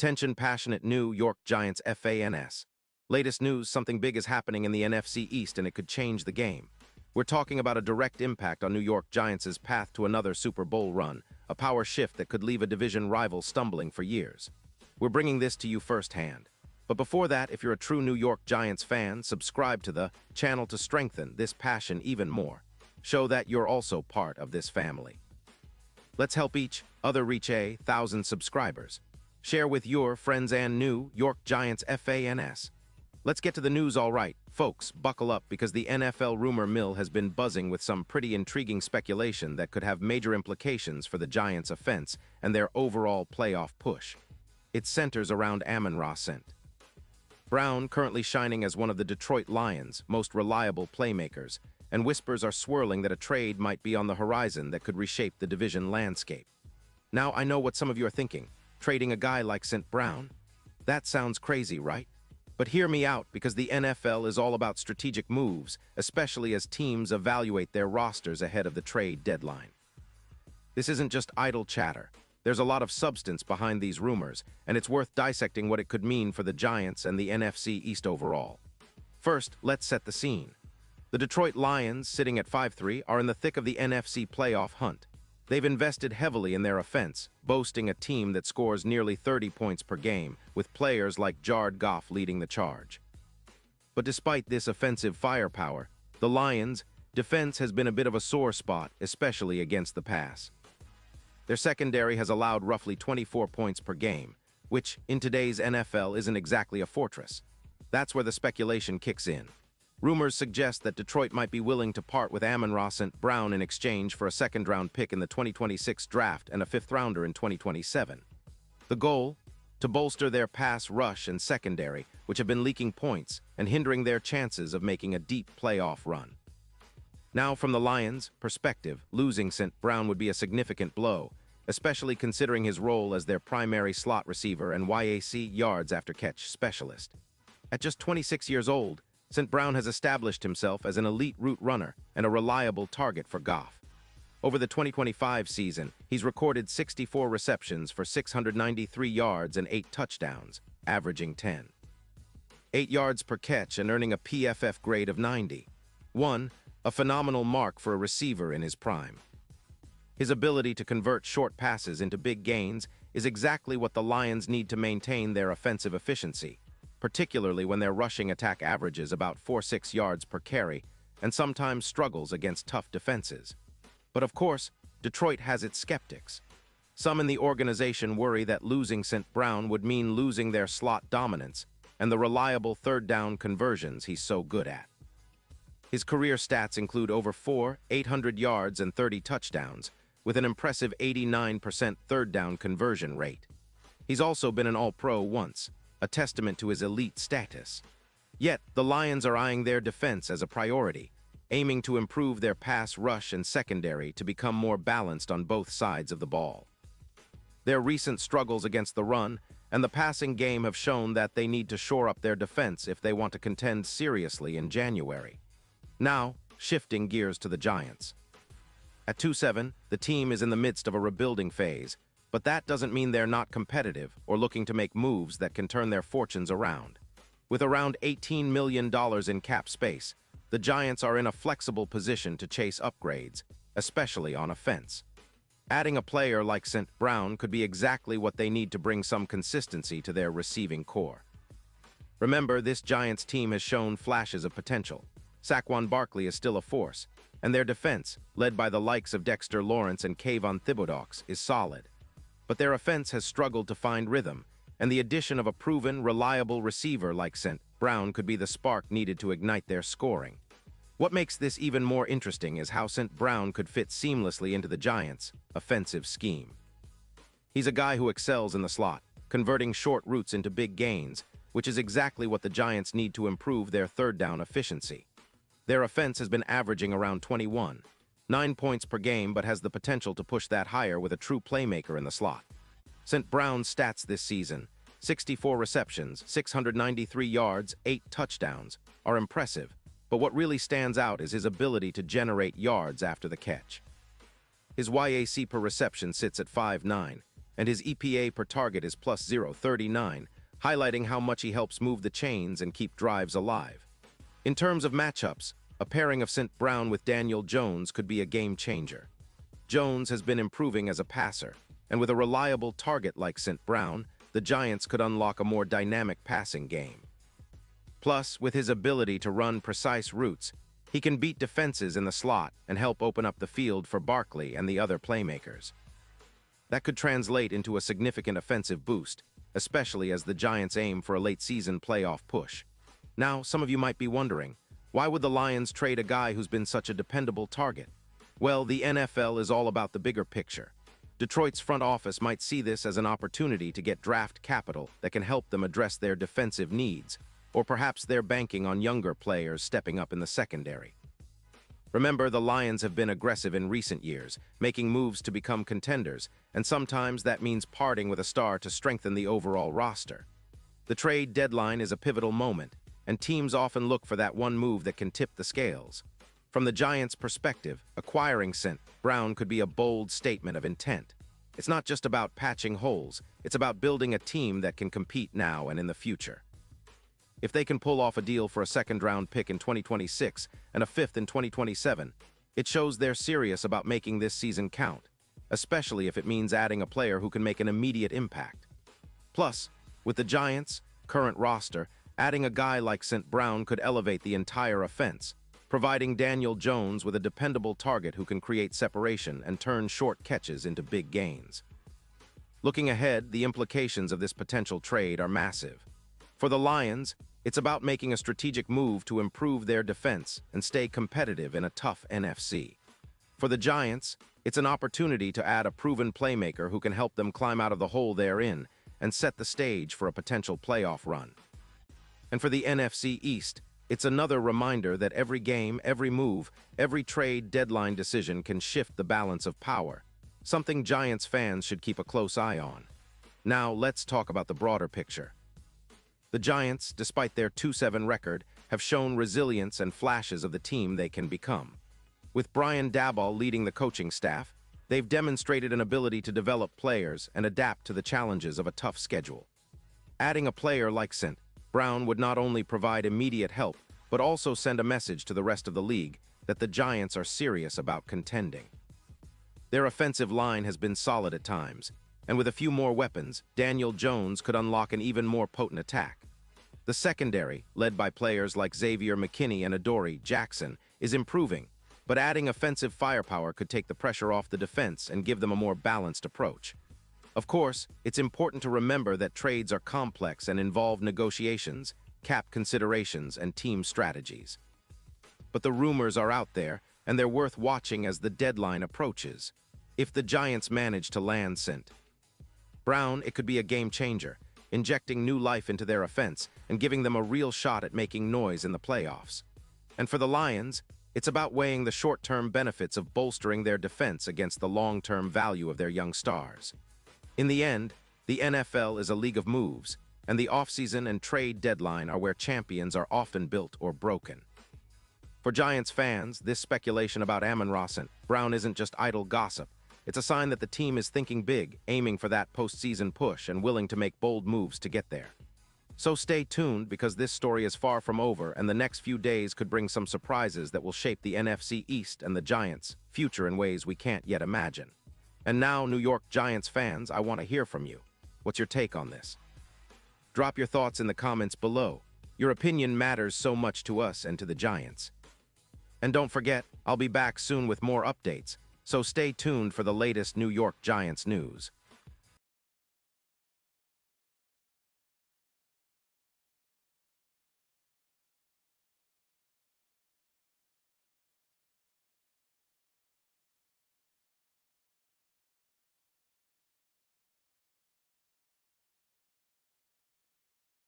Attention passionate New York Giants fans. Latest news, something big is happening in the NFC East and it could change the game. We're talking about a direct impact on New York Giants' path to another Super Bowl run, a power shift that could leave a division rival stumbling for years. We're bringing this to you firsthand. But before that, if you're a true New York Giants fan, subscribe to the channel to strengthen this passion even more. Show that you're also part of this family. Let's help each other reach 1,000 subscribers. Share with your friends and New York Giants fans. Let's get to the news. All right, folks, buckle up because the NFL rumor mill has been buzzing with some pretty intriguing speculation that could have major implications for the Giants' offense and their overall playoff push. It centers around Amon-Ra St. Brown, currently shining as one of the Detroit Lions' most reliable playmakers, and whispers are swirling that a trade might be on the horizon that could reshape the division landscape. Now, I know what some of you are thinking. Trading a guy like St. Brown? That sounds crazy, right? But hear me out, because the NFL is all about strategic moves, especially as teams evaluate their rosters ahead of the trade deadline. This isn't just idle chatter. There's a lot of substance behind these rumors, and it's worth dissecting what it could mean for the Giants and the NFC East overall. First, let's set the scene. The Detroit Lions, sitting at 5-3, are in the thick of the NFC playoff hunt. They've invested heavily in their offense, boasting a team that scores nearly 30 points per game, with players like Jared Goff leading the charge. But despite this offensive firepower, the Lions' defense has been a bit of a sore spot, especially against the pass. Their secondary has allowed roughly 24 points per game, which, in today's NFL, isn't exactly a fortress. That's where the speculation kicks in. Rumors suggest that Detroit might be willing to part with Amon-Ra St. Brown in exchange for a second-round pick in the 2026 draft and a fifth-rounder in 2027. The goal? To bolster their pass rush and secondary, which have been leaking points and hindering their chances of making a deep playoff run. Now, from the Lions' perspective, losing St. Brown would be a significant blow, especially considering his role as their primary slot receiver and yards after catch specialist. At just 26 years old, St. Brown has established himself as an elite route runner and a reliable target for Goff. Over the 2025 season, he's recorded 64 receptions for 693 yards and 8 touchdowns, averaging 8 yards per catch and earning a PFF grade of 90. A phenomenal mark for a receiver in his prime. His ability to convert short passes into big gains is exactly what the Lions need to maintain their offensive efficiency, particularly when their rushing attack averages about 4.6 yards per carry and sometimes struggles against tough defenses. But of course, Detroit has its skeptics. Some in the organization worry that losing St. Brown would mean losing their slot dominance and the reliable third-down conversions he's so good at. His career stats include over 800 yards and 30 touchdowns, with an impressive 89% third-down conversion rate. He's also been an All-Pro once, a testament to his elite status. Yet, the Lions are eyeing their defense as a priority, aiming to improve their pass rush and secondary to become more balanced on both sides of the ball. Their recent struggles against the run and the passing game have shown that they need to shore up their defense if they want to contend seriously in January. Now, shifting gears to the Giants. At 2-7, the team is in the midst of a rebuilding phase, but that doesn't mean they're not competitive or looking to make moves that can turn their fortunes around. With around $18 million in cap space, the Giants are in a flexible position to chase upgrades, especially on offense. Adding a player like St. Brown could be exactly what they need to bring some consistency to their receiving core. Remember, this Giants team has shown flashes of potential. Saquon Barkley is still a force, and their defense, led by the likes of Dexter Lawrence and Kayvon Thibodeaux, is solid. But their offense has struggled to find rhythm, and the addition of a proven, reliable receiver like St. Brown could be the spark needed to ignite their scoring. What makes this even more interesting is how St. Brown could fit seamlessly into the Giants' offensive scheme. He's a guy who excels in the slot, converting short routes into big gains, which is exactly what the Giants need to improve their third-down efficiency. Their offense has been averaging around 9 points per game, but has the potential to push that higher with a true playmaker in the slot. St. Brown's stats this season, 64 receptions, 693 yards, 8 touchdowns, are impressive, but what really stands out is his ability to generate yards after the catch. His YAC per reception sits at 5.9, and his EPA per target is plus 0.39, highlighting how much he helps move the chains and keep drives alive. In terms of matchups, a pairing of St. Brown with Daniel Jones could be a game changer. Jones has been improving as a passer, and with a reliable target like St. Brown, the Giants could unlock a more dynamic passing game. Plus, with his ability to run precise routes, he can beat defenses in the slot and help open up the field for Barkley and the other playmakers. That could translate into a significant offensive boost, especially as the Giants aim for a late-season playoff push. Now, some of you might be wondering, why would the Lions trade a guy who's been such a dependable target? Well, the NFL is all about the bigger picture. Detroit's front office might see this as an opportunity to get draft capital that can help them address their defensive needs, or perhaps they're banking on younger players stepping up in the secondary. Remember, the Lions have been aggressive in recent years, making moves to become contenders, and sometimes that means parting with a star to strengthen the overall roster. The trade deadline is a pivotal moment, and teams often look for that one move that can tip the scales. From the Giants' perspective, acquiring St. Brown could be a bold statement of intent. It's not just about patching holes, it's about building a team that can compete now and in the future. If they can pull off a deal for a second-round pick in 2026 and a fifth in 2027, it shows they're serious about making this season count, especially if it means adding a player who can make an immediate impact. Plus, with the Giants' current roster, adding a guy like St. Brown could elevate the entire offense, providing Daniel Jones with a dependable target who can create separation and turn short catches into big gains. Looking ahead, the implications of this potential trade are massive. For the Lions, it's about making a strategic move to improve their defense and stay competitive in a tough NFC. For the Giants, it's an opportunity to add a proven playmaker who can help them climb out of the hole they're in and set the stage for a potential playoff run. And for the NFC East, it's another reminder that every game, every move, every trade deadline decision can shift the balance of power, something Giants fans should keep a close eye on. Now, let's talk about the broader picture. The Giants, despite their 2-7 record, have shown resilience and flashes of the team they can become. With Brian Daboll leading the coaching staff, they've demonstrated an ability to develop players and adapt to the challenges of a tough schedule. Adding a player like St. Brown would not only provide immediate help, but also send a message to the rest of the league that the Giants are serious about contending. Their offensive line has been solid at times, and with a few more weapons, Daniel Jones could unlock an even more potent attack. The secondary, led by players like Xavier McKinney and Adoree Jackson, is improving, but adding offensive firepower could take the pressure off the defense and give them a more balanced approach. Of course, it's important to remember that trades are complex and involve negotiations, cap considerations, and team strategies. But the rumors are out there, and they're worth watching as the deadline approaches. If the Giants manage to land St. Brown, it could be a game changer, injecting new life into their offense and giving them a real shot at making noise in the playoffs. And for the Lions, it's about weighing the short-term benefits of bolstering their defense against the long-term value of their young stars. In the end, the NFL is a league of moves, and the offseason and trade deadline are where champions are often built or broken. For Giants fans, this speculation about Amon-Ra St. Brown isn't just idle gossip. It's a sign that the team is thinking big, aiming for that postseason push, and willing to make bold moves to get there. So stay tuned, because this story is far from over, and the next few days could bring some surprises that will shape the NFC East and the Giants' future in ways we can't yet imagine. And now, New York Giants fans, I want to hear from you. What's your take on this? Drop your thoughts in the comments below. Your opinion matters so much to us and to the Giants. And don't forget, I'll be back soon with more updates, so stay tuned for the latest New York Giants news.